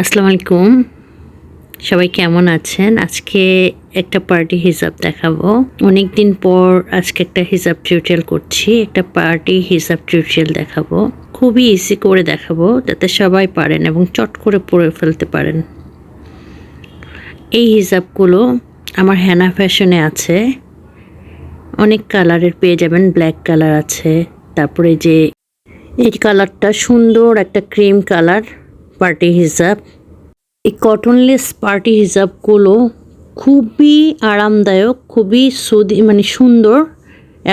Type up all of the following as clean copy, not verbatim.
আসসালামু আলাইকুম। সবাই কেমন আছেন? আজকে একটা পার্টি হিজাব দেখাবো। অনেকদিন পর আজকে একটা হিজাব টিউটোরিয়াল করছি। একটা পার্টি হিজাব টিউটোরিয়াল দেখাবো। খুবই ইজি করে দেখাবো যাতে সবাই পারেন এবং চট করে পরে ফেলতে পারেন। এই হিজাবগুলো আমার হেনা ফ্যাশনে আছে। অনেক কালারের পেয়ে যাবেন। ব্ল্যাক কালার আছে, তারপরে যে এই কালারটা সুন্দর একটা ক্রিম কালার পার্টি হিজাব। এই কটনলেস পার্টি হিজাবগুলো খুবই আরামদায়ক, খুবই সুন্দর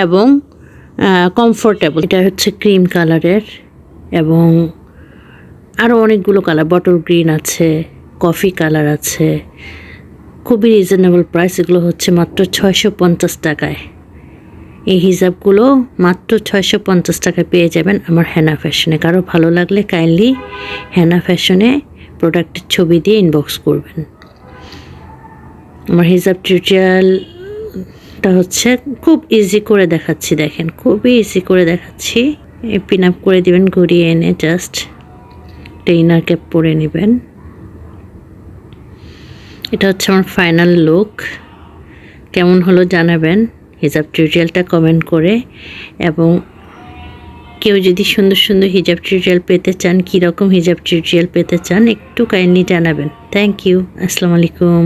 এবং কমফোর্টেবল। এটা হচ্ছে ক্রিম কালারের এবং আরও অনেকগুলো কালার, বটল গ্রিন আছে, কফি কালার আছে। খুবই রিজনেবল প্রাইস। এগুলো হচ্ছে মাত্র 650 টাকায়। এই হিজাবগুলো মাত্র 650 টাকায় পেয়ে যাবেন আমার হেনা ফ্যাশনে। কারো ভালো লাগলে কাইন্ডলি হেনা ফ্যাশনে প্রোডাক্টের ছবি দিয়ে ইনবক্স করবেন। আমার হিজাব টিউটোরিয়ালটা হচ্ছে খুব ইজি করে দেখাচ্ছি, দেখেন খুবই ইজি করে দেখাচ্ছি। পিন আপ করে দিবেন, ঘুরিয়ে এনে জাস্ট ইনার ক্যাপ পরে নেবেন। এটা হচ্ছে আমার ফাইনাল লুক। কেমন হলো জানাবেন হিজাব টিউটোরিয়ালটা কমেন্ট করে। এবং কেউ যদি সুন্দর সুন্দর হিজাব টিউটোরিয়াল পেতে চান, কীরকম হিজাব টিউটোরিয়াল পেতে চান একটু কাইন্ডলি জানাবেন। Thank you. আসসালামু আলাইকুম।